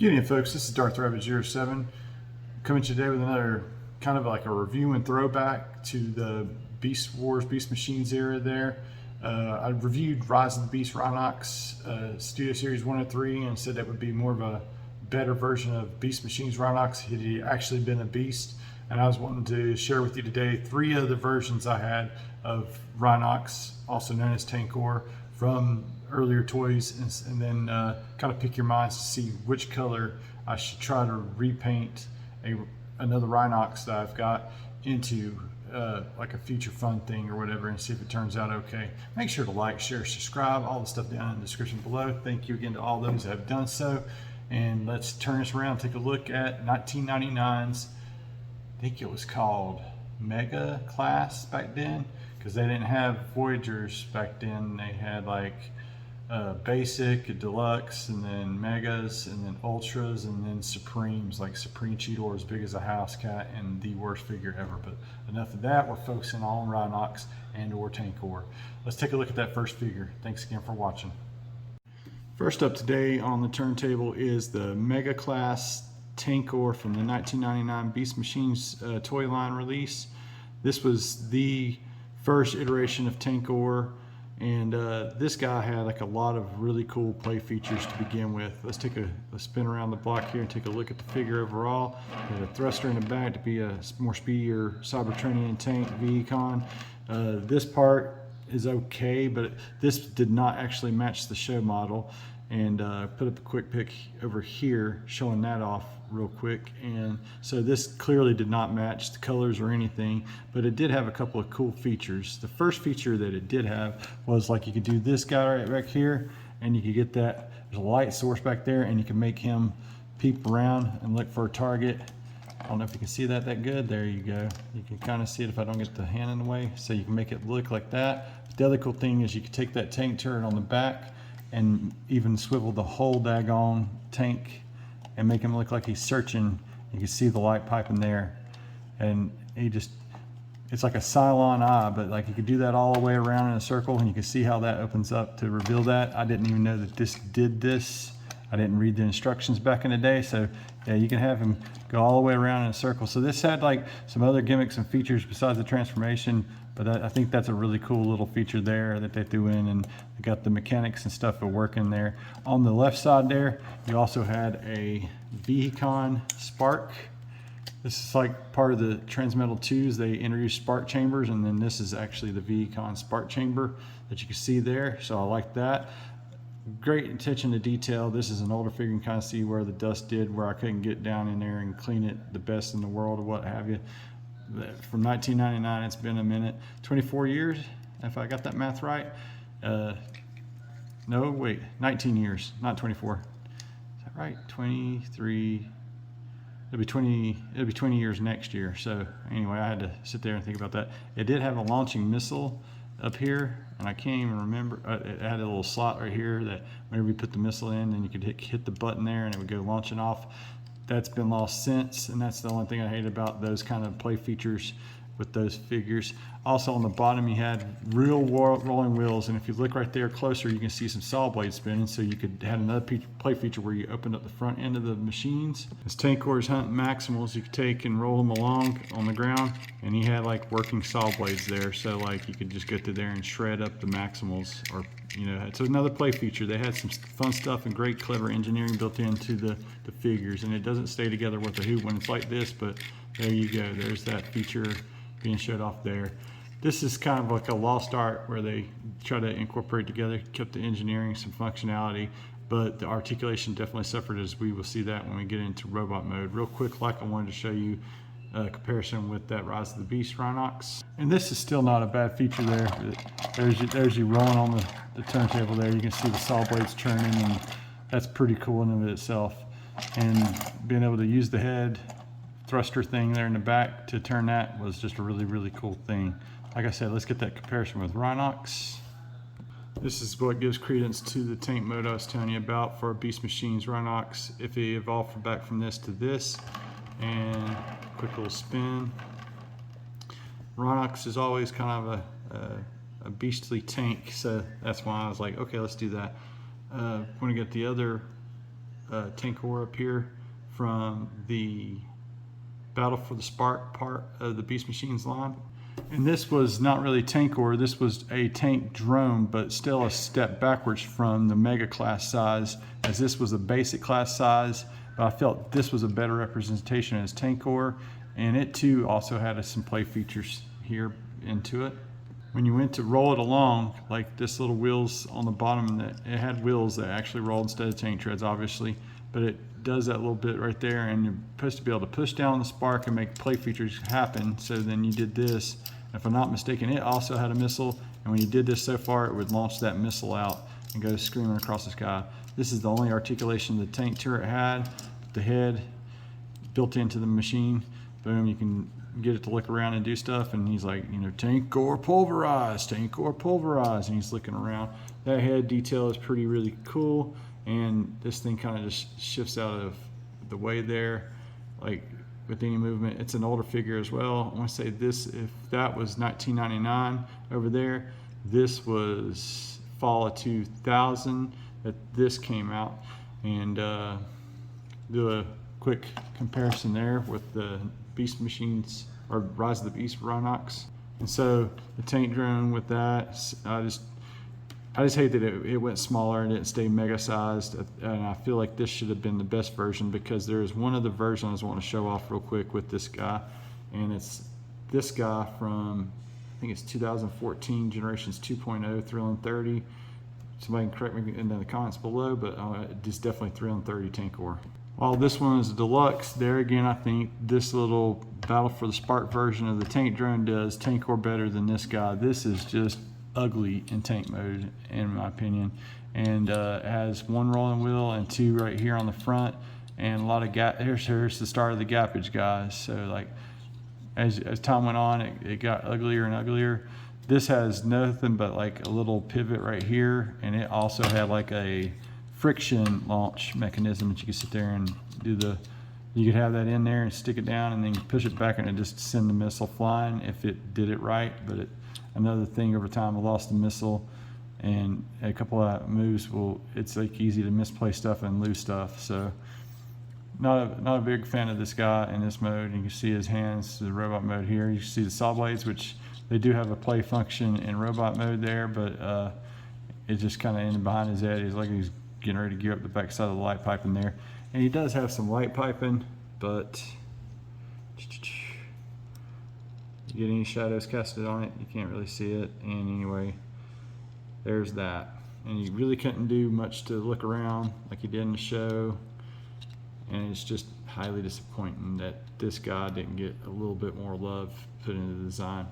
Good evening, folks. This is Throwback 07 coming today with another kind of like a review and throwback to the Beast Wars, Beast Machines era there. I reviewed Rise of the Beast Rhinox Studio Series 1 and 3 and said that would be more of a better version of Beast Machines Rhinox. He had actually been a beast, and I was wanting to share with you today 3 other versions I had of Rhinox, also known as Tankor, from earlier toys, and then kind of pick your minds to see which color I should try to repaint another Rhinox that I've got into like a future fun thing or whatever, and see if it turns out okay. Make sure to like, share, subscribe, all the stuff down in the description below. Thank you again to all those that have done so. And let's turn this around, take a look at 1999's, I think it was called Mega Class back then, because they didn't have Voyagers back then. They had like basic, deluxe, and then megas, and then ultras, and then supremes, like Supreme Cheetor as big as a house cat and the worst figure ever. But enough of that. We're focusing on Rhinox and or Tankor. Let's take a look at that first figure. Thanks again for watching. First up today on the turntable is the Mega Class Tankor from the 1999 Beast Machines toy line release. This was the first iteration of Tankor, and this guy had like a lot of really cool play features to begin with. Let's take a spin around the block here and take a look at the figure overall. He had a thruster in the back to be a more speedier Cybertronian tank, Vehicon. This part is okay, but this did not actually match the show model, and put up a quick pic over here showing that off real quick. And so this clearly did not match the colors or anything, but it did have a couple of cool features. The first feature that it did have was like you could do this guy right back here, and you could get that, there's a light source back there, and you can make him peep around and look for a target. I don't know if you can see that good. There you go. You can kind of see it if I don't get the hand in the way. So you can make it look like that. But the other cool thing is you can take that tank turret on the back and even swivel the whole daggone tank and make him look like he's searching. You can see the light piping there. And he just, it's like a Cylon eye, but like you could do that all the way around in a circle, and you can see how that opens up to reveal that. I didn't even know that this did this. I didn't read the instructions back in the day, so yeah, you can have him go all the way around in a circle. So this had like some other gimmicks and features besides the transformation, but I think that's a really cool little feature there that they threw in, and they got the mechanics and stuff for working there. On the left side there, you also had a Vehicon Spark. This is like part of the Transmetal 2s. They introduced spark chambers, and then this is actually the Vehicon Spark Chamber that you can see there. So I like that. Great attention to detail. This is an older figure. You can kind of see where the dust did, where I couldn't get down in there and clean it the best in the world or what have you. From 1999, it's been a minute. 24 years, if I got that math right. No, wait, 19 years, not 24. Is that right? 23. It'll be 20 years next year. So anyway, I had to sit there and think about that. It did have a launching missile up here, and I can't even remember. It had a little slot right here that whenever you put the missile in, then you could hit the button there and it would go launching off. That's been lost since, and that's the only thing I hate about those kind of play features with those figures. Also on the bottom you had real rolling wheels, and if you look right there closer you can see some saw blades spinning, so you could have another play feature where you opened up the front end of the machines. As Tankor's hunting Maximals, you could take and roll them along on the ground, and he had like working saw blades there, so like you could just go through there and shred up the Maximals, or you know, it's another play feature. They had some fun stuff and great clever engineering built into the figures, and it doesn't stay together with a hoop when it's like this, but there you go. There's that feature being showed off there. This is kind of like a lost art where they try to incorporate together, kept the engineering, some functionality, but the articulation definitely suffered, as we will see that when we get into robot mode. Real quick, like I wanted to show you a comparison with that Rise of the Beast Rhinox. And this is still not a bad feature there. There's you rolling on the turntable there. You can see the saw blades churning, and that's pretty cool in and of itself. And being able to use the head thruster thing there in the back to turn that was just a really, really cool thing. Like I said, let's get that comparison with Rhinox. This is what gives credence to the tank mode I was telling you about for Beast Machines Rhinox. If he evolved back from this to this, and quick little spin. Rhinox is always kind of a beastly tank, so that's why I was like, okay, let's do that. When I get the other tank ore up here from the Battle for the Spark part of the Beast Machines line. And this was not really tank ore, this was a tank drone, but still a step backwards from the mega class size, as this was a basic class size, but I felt this was a better representation as tank ore, and it too also had some play features here into it. When you went to roll it along, like this little wheels on the bottom, it had wheels that actually rolled instead of tank treads, obviously, but it does that little bit right there, and you're supposed to be able to push down the spark and make play features happen. So then you did this. If I'm not mistaken, it also had a missile, and when you did this so far, it would launch that missile out and go screaming across the sky. This is the only articulation the tank turret had. The head built into the machine. Boom, you can get it to look around and do stuff, and he's like, you know, tank core pulverized, tank core pulverized, and he's looking around. That head detail is really cool, and this thing kind of just shifts out of the way there, like with any movement. It's an older figure as well. I want to say this, if that was 1999 over there, this was fall of 2000 that this came out. And do a quick comparison there with the Beast Machines, or Rise of the Beast Rhinox. And so the tank drone with that, I just hate that it went smaller and didn't stay mega sized. And I feel like this should have been the best version, because there is one of the versions I want to show off real quick with this guy. And it's this guy from, I think it's 2014 Generations 2.0 Thrill and 30. Somebody can correct me in the comments below, but it's definitely Thrill and 30 tank ore. While this one is a deluxe, there again, I think this little Battle for the Spark version of the tank drone does tank ore better than this guy. This is just ugly in tank mode, in my opinion. And it has one rolling wheel and two right here on the front, and a lot of gap. Here's the start of the gappage, guys. So like as time went on, it got uglier and uglier. This has nothing but like a little pivot right here, and it also had like a friction launch mechanism that you could sit there and do you could have that in there and stick it down, and then you push it back and it just send the missile flying if it did it right. But another thing, over time I lost the missile, and a couple of moves it's like easy to misplay stuff and lose stuff. So not a big fan of this guy in this mode. You can see his hands, the robot mode here. You can see the saw blades, which they do have a play function in robot mode there, but it's just kind of in behind his head. He's like he's getting ready to gear up the back side of the light pipe in there. And he does have some light piping, but you get any shadows casted on it, you can't really see it. And anyway, there's that. And you really couldn't do much to look around like he did in the show. And it's just highly disappointing that this guy didn't get a little bit more love put into the design.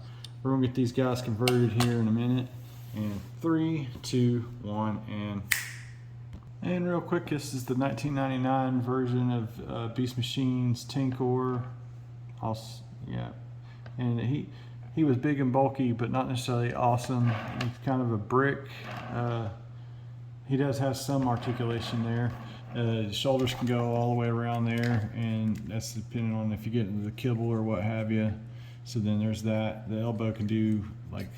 We're gonna get these guys converted here in a minute. And 3, 2, 1, and real quick, this is the 1999 version of Beast Machines tank ore. Yeah, and he was big and bulky, but not necessarily awesome. He's kind of a brick. He does have some articulation there. The shoulders can go all the way around there, and that's depending on if you get into the kibble or what have you. So then there's that. The elbow can do like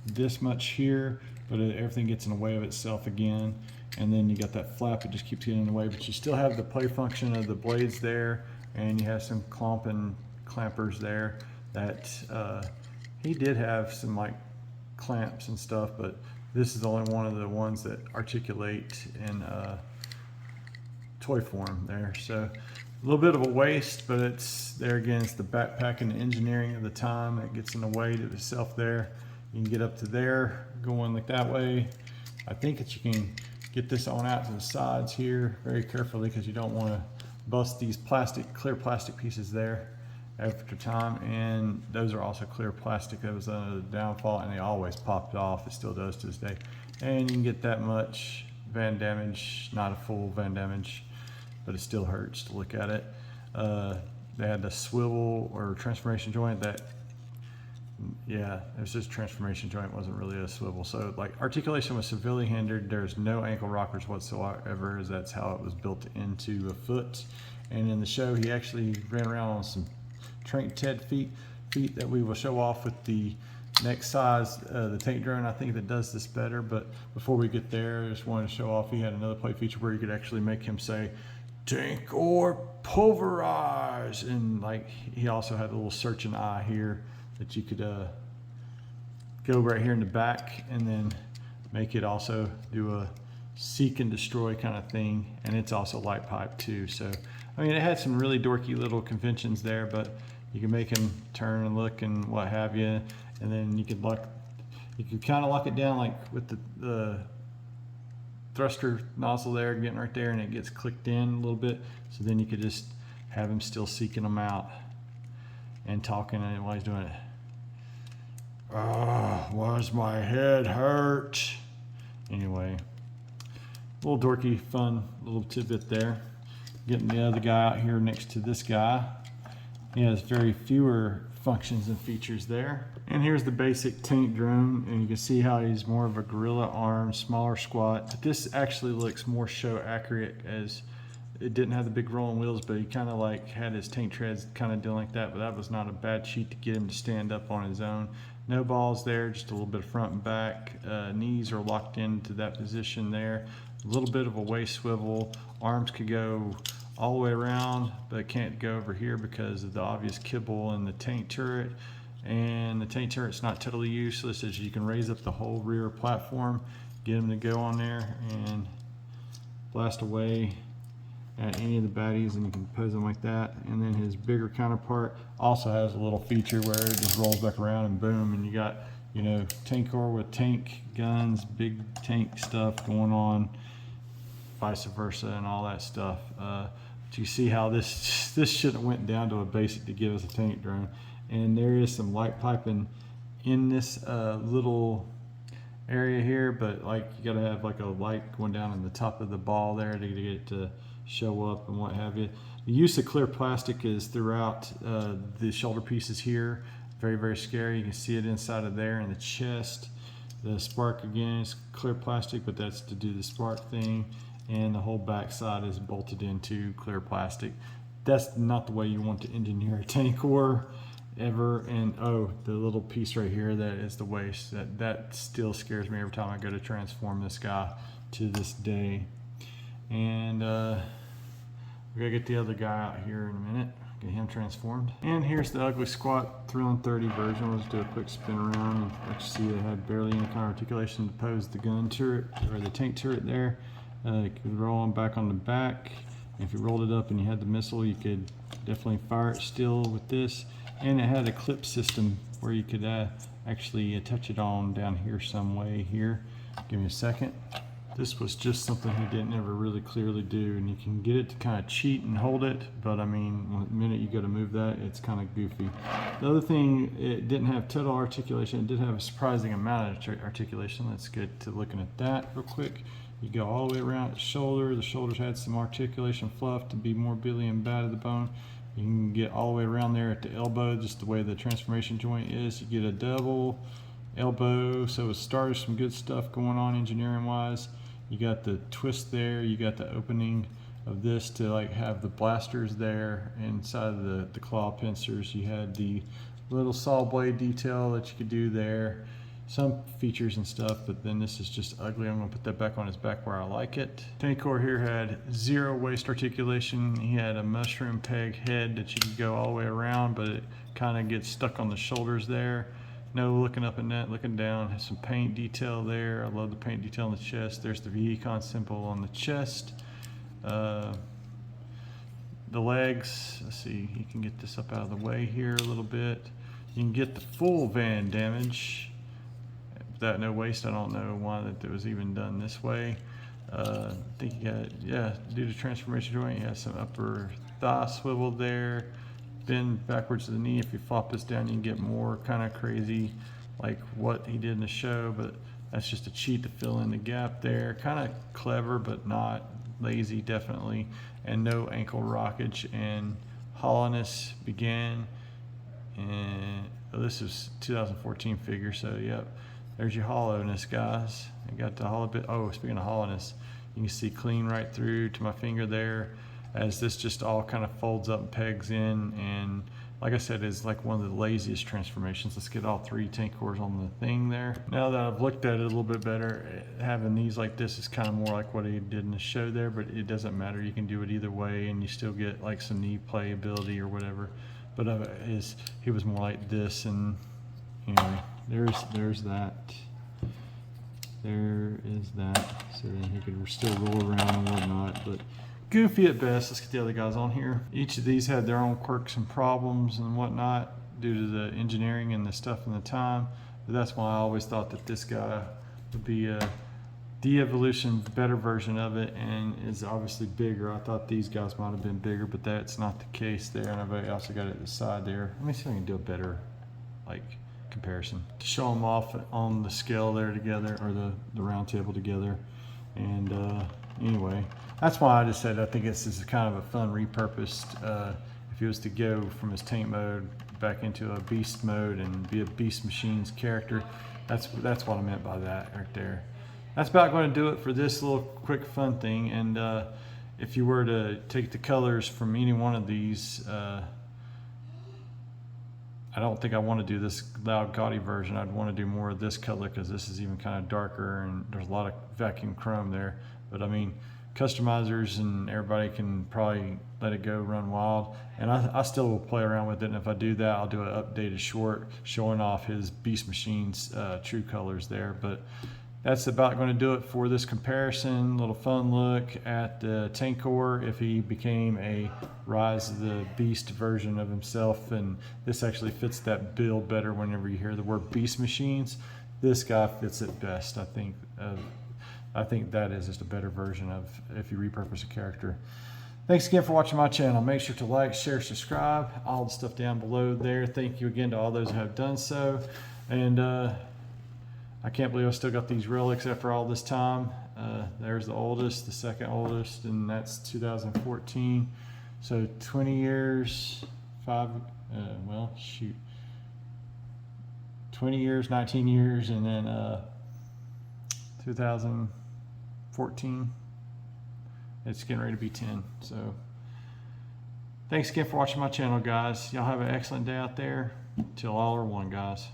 this much here, but everything gets in the way of itself again. And then you got that flap, it just keeps getting in the way, but you still have the play function of the blades there, and you have some clampers there that he did have some like clamps and stuff, but this is only one of the ones that articulate in toy form there. So a little bit of a waste, but it's there again, it's the backpack and the engineering of the time that gets in the way of itself there. You can get up to there going like that way. I think that you can get this on out to the sides here very carefully, because you don't want to bust these clear plastic pieces there after time. And those are also clear plastic. That was the downfall, and they always popped off. It still does to this day. And you can get that much van damage, not a full van damage, but it still hurts to look at it. They had the swivel or transformation joint that, yeah, it was just transformation joint, wasn't really a swivel. So like articulation was severely hindered. There's no ankle rockers whatsoever, as that's how it was built into a foot. And in the show, he actually ran around on some Trank Ted feet that we will show off with the next size, the tank drone. I think that does this better. But before we get there, I just wanted to show off, he had another play feature where you could actually make him say, tank or pulverize. And like he also had a little searching eye here that you could go right here in the back and then make it also do a seek and destroy kind of thing. And it's also light pipe too. So I mean, it had some really dorky little conventions there, but you can make them turn and look and what have you. And then you could kind of lock it down like with the thruster nozzle there, getting right there, and it gets clicked in a little bit. So then you could just have him still seeking them out and talking while he's doing it. Why does my head hurt? Anyway, a little dorky, fun little tidbit there. Getting the other guy out here next to this guy. He has very fewer functions and features there. And here's the basic tank drone, and you can see how he's more of a gorilla arm, smaller squat. But this actually looks more show accurate, as it didn't have the big rolling wheels, but he kind of like had his tank treads kind of doing like that, but that was not a bad sheet to get him to stand up on his own. No balls there, just a little bit of front and back. Knees are locked into that position there. A little bit of a waist swivel. Arms could go all the way around, but can't go over here because of the obvious kibble in the tank turret. And the tank turret's not totally useless, as you can raise up the whole rear platform, get them to go on there and blast away at any of the baddies, and you can pose them like that. And then his bigger counterpart also has a little feature where it just rolls back around and boom, and you got, you know, tank core with tank guns, big tank stuff going on, vice versa, and all that stuff. But you see how this should have went down to a basic to give us a tank drone. And there is some light piping in this little area here, but like you gotta have like a light going down in the top of the ball there to get it to show up and what have you. The use of clear plastic is throughout the shoulder pieces here. Very, very scary. You can see it inside of there in the chest. The spark again is clear plastic, but that's to do the spark thing. And the whole back side is bolted into clear plastic. That's not the way you want to engineer a tank core ever. And oh, the little piece right here, that is the waist. That still scares me every time I go to transform this guy to this day. And we're gonna get the other guy out here in a minute, get him transformed. And here's the ugly squat 3-on-30 version. Let's do a quick spin around, and let you see it had barely any kind of articulation to pose the gun turret or the tank turret there. You could roll on back on the back. If you rolled it up and you had the missile, you could definitely fire it still with this. And it had a clip system where you could actually attach it on down here some way here. Give me a second. This was just something he didn't ever really clearly do, and you can get it to kind of cheat and hold it, but I mean, the minute you go to move that, it's kind of goofy. The other thing, it didn't have total articulation. It did have a surprising amount of articulation. Let's get to looking at that real quick. You go all the way around the shoulder. The shoulders had some articulation fluff to be more billy and bad of the bone. You can get all the way around there at the elbow, just the way the transformation joint is. You get a double elbow, so it started some good stuff going on engineering wise. You got the twist there, you got the opening of this to like have the blasters there inside of the claw pincers. You had the little saw blade detail that you could do there. Some features and stuff, but then this is just ugly. I'm gonna put that back on his back where I like it. Tank core here had zero waist articulation. He had a mushroom peg head that you could go all the way around, but it kind of gets stuck on the shoulders there. No looking up and that, looking down. Has some paint detail there. I love the paint detail on the chest. There's the Vehicon symbol on the chest. The legs, let's see, you can get this up out of the way here a little bit. You can get the full van damage. Without no waist, I don't know why that was even done this way. I think you got, yeah, due to transformation joint, you have some upper thigh swivel there. Bend backwards to the knee. If you flop this down, you can get more kind of crazy like what he did in the show, but that's just a cheat to fill in the gap there. Kind of clever, but not lazy, definitely. And no ankle rockage, and hollowness began. And this is 2014 figure, so yep. There's your hollowness, guys. I got the hollow bit. Oh, speaking of hollowness, you can see clean right through to my finger there, as this just all kind of folds up and pegs in, and like I said, is like one of the laziest transformations. Let's get all 3 tank cores on the thing there. Now that I've looked at it a little bit better, having these like this is kind of more like what he did in the show there, but it doesn't matter. You can do it either way and you still get like some knee playability or whatever. But he was more like this, and anyway, there's that. There is that. So then he could still roll around and whatnot, but goofy at best. Let's get the other guys on here. Each of these had their own quirks and problems and whatnot due to the engineering and the stuff and the time. But that's why I always thought that this guy would be a de-evolution, better version of it, and is obviously bigger. I thought these guys might have been bigger, but that's not the case there. And I've also got it at the side there. Let me see if I can do a better like comparison to show them off on the scale there together, or the round table together. And anyway, that's why I just said I think this is kind of a fun repurposed. If he was to go from his tank mode back into a beast mode and be a Beast Machines character, that's what I meant by that right there. That's about going to do it for this little quick fun thing. And if you were to take the colors from any one of these, I don't think I want to do this loud gaudy version. I'd want to do more of this color because this is even kind of darker and there's a lot of vacuum chrome there. But I mean, customizers and everybody can probably let it go run wild. And I still will play around with it. And if I do that, I'll do an updated short showing off his Beast Machines true colors there. But that's about going to do it for this comparison. Little fun look at the tank core if he became a Rise of the Beast version of himself. And this actually fits that bill better whenever you hear the word Beast Machines. This guy fits it best, I think. I think that is just a better version of if you repurpose a character. Thanks again for watching my channel. Make sure to like, share, subscribe. All the stuff down below there. Thank you again to all those who have done so. And I can't believe I still got these relics after all this time. There's the oldest, the second oldest, and that's 2014. So 20 years, 20 years, 19 years, and then 2014. It's getting ready to be 10. So thanks again for watching my channel, guys. Y'all have an excellent day out there. Till all are one, guys.